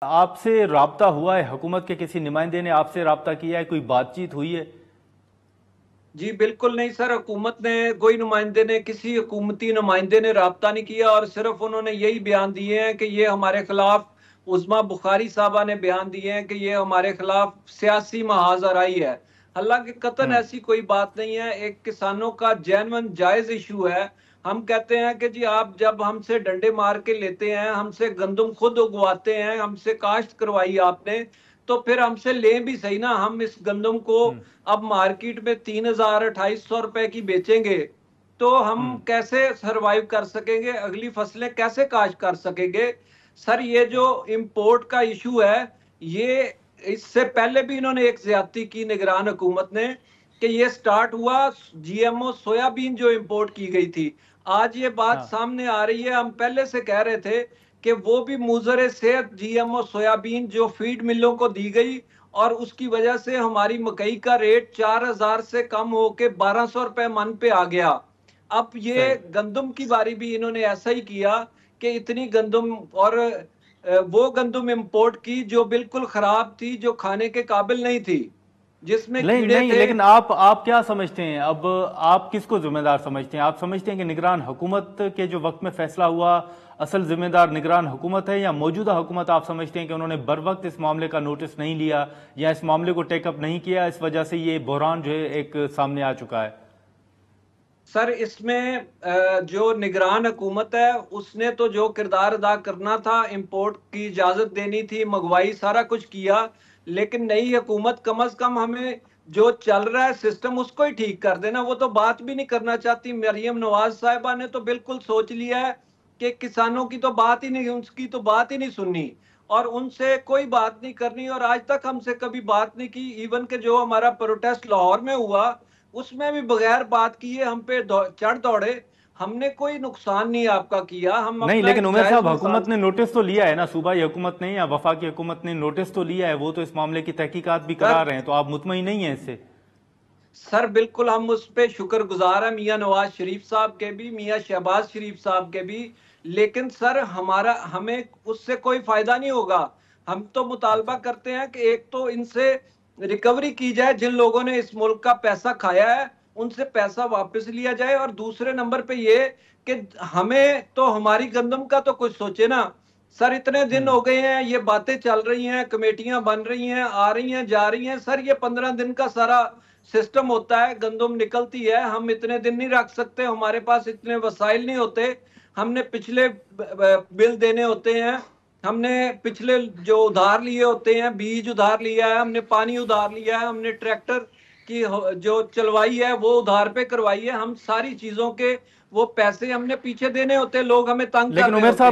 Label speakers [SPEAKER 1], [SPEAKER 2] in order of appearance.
[SPEAKER 1] आपसे राब्ता हुआ है? हुकूमत के किसी नुमाइंदे ने आपसे राब्ता किया है? कोई बातचीत हुई है?
[SPEAKER 2] जी बिल्कुल नहीं सर, हुकूमत ने कोई नुमाइंदे ने किसी हुकूमती नुमाइंदे ने राब्ता नहीं किया और सिर्फ उन्होंने यही बयान दिए हैं कि ये हमारे खिलाफ, उस्मा बुखारी साहबा ने बयान दिए हैं कि ये हमारे खिलाफ सियासी महाजराई है। हालांकि कतन
[SPEAKER 1] हम्म।
[SPEAKER 2] ऐसी कोई बात नहीं है, एक किसानों का जेन्युइन जायज इशू है। हम कहते हैं कि जी आप जब हमसे डंडे मार के लेते हैं, हमसे गंदम खुद उगवाते हैं, हमसे काश्त करवाई आपने, तो फिर हमसे लें भी सही ना। हम इस गंदम को
[SPEAKER 1] हम्म।
[SPEAKER 2] अब मार्केट में 3,000 2,500 रुपए की बेचेंगे तो हम
[SPEAKER 1] हम्म।
[SPEAKER 2] कैसे सरवाइव कर सकेंगे, अगली फसलें कैसे काश्त कर सकेंगे। सर ये जो इंपोर्ट का इशू है, ये इससे पहले भी इन्होंने एक ज्यादती की निगरान हुकूमत ने, कि ये स्टार्ट हुआ जीएमओ सोयाबीन जो इंपोर्ट की गई थी। आज ये बात
[SPEAKER 1] हाँ।
[SPEAKER 2] सामने आ रही है, हम पहले से कह रहे थे कि वो भी मुजरे सेहत जीएमओ सोयाबीन जो फीड मिलों को दी गई, और उसकी वजह से हमारी मकई का रेट 4,000 से कम होके 1,200 रुपए मन पे आ गया। अब ये
[SPEAKER 1] सही।
[SPEAKER 2] गंदम की बारी भी इन्होंने ऐसा ही किया कि इतनी गंदम, और वो गंदम इंपोर्ट की जो बिल्कुल खराब थी, जो खाने के काबिल नहीं थी, जिसमें
[SPEAKER 1] नहीं
[SPEAKER 2] कीड़े
[SPEAKER 1] नहीं,
[SPEAKER 2] थे।
[SPEAKER 1] लेकिन आप क्या समझते हैं? अब आप किसको जिम्मेदार समझते हैं? आप समझते हैं कि निगरान हुकूमत के जो वक्त में फैसला हुआ, असल जिम्मेदार निगरान हुकूमत है, या मौजूदा हुकूमत आप समझते हैं कि उन्होंने बर वक्त इस मामले का नोटिस नहीं लिया या इस मामले को टेकअप नहीं किया, इस वजह से ये बहरान जो है एक सामने आ चुका है?
[SPEAKER 2] सर इसमें जो निगरान हुकूमत है उसने तो जो किरदार अदा करना था, इंपोर्ट की इजाजत देनी थी, मंगवाई, सारा कुछ किया। लेकिन नई हुकूमत कम अज कम हमें जो चल रहा है सिस्टम उसको ही ठीक कर देना। वो तो बात भी नहीं करना चाहती। मरियम नवाज साहिबा ने तो बिल्कुल सोच लिया है कि किसानों की तो बात ही नहीं, उसकी तो बात ही नहीं सुननी और उनसे कोई बात नहीं करनी, और आज तक हमसे कभी बात नहीं की। इवन के जो हमारा प्रोटेस्ट लाहौर में हुआ उसमें भी बगैर बात किए हम पे चढ़ दौड़े। हमने कोई नुकसान नहीं आपका किया, हम
[SPEAKER 1] नहीं,
[SPEAKER 2] अपना
[SPEAKER 1] लेकिन
[SPEAKER 2] एक
[SPEAKER 1] उमेर
[SPEAKER 2] जायज
[SPEAKER 1] साहब,
[SPEAKER 2] मसाल।
[SPEAKER 1] हुकूमत ने नोटिस तो लिया है ना, सूबाई हुकूमत ने या वफाकी हुकूमत ने नोटिस तो लिया है, वो तो इस मामले की तहकीकात भी करा
[SPEAKER 2] सर
[SPEAKER 1] रहे हैं, तो आप मुतमईन नहीं है इससे?
[SPEAKER 2] सर बिल्कुल हम उस पर शुक्रगुजार हैं, मियां नवाज शरीफ साहब के भी, मियां शहबाज शरीफ साहब के भी। लेकिन सर हमारा, हमें उससे कोई फायदा नहीं होगा। हम तो मुतालबा
[SPEAKER 1] अच्छा।
[SPEAKER 2] करते हैं कि एक तो इनसे रिकवरी की जाए, जिन लोगों ने इस मुल्क का पैसा खाया है उनसे पैसा वापस लिया जाए, और दूसरे नंबर पे ये कि हमें तो हमारी गंदम का तो कुछ सोचे ना। सर इतने दिन
[SPEAKER 1] हम्म।
[SPEAKER 2] हो गए हैं, ये बातें चल रही हैं, कमेटियां बन रही हैं, आ रही हैं, जा रही हैं। सर ये 15 दिन का सारा सिस्टम होता है, गंदम निकलती है, हम इतने दिन नहीं रख सकते, हमारे पास इतने वसाइल नहीं होते। हमने पिछले बिल देने होते हैं, हमने पिछले जो उधार लिए होते हैं, बीज उधार लिया है, हमने पानी उधार लिया है, हमने ट्रैक्टर की जो चलवाई है वो उधार पे करवाई है। हम सारी चीजों के वो पैसे हमने पीछे देने होते हैं, लोग हमें तंग कर
[SPEAKER 1] लेकिन
[SPEAKER 2] रहे
[SPEAKER 1] उमेर
[SPEAKER 2] होते
[SPEAKER 1] साहब,
[SPEAKER 2] हैं।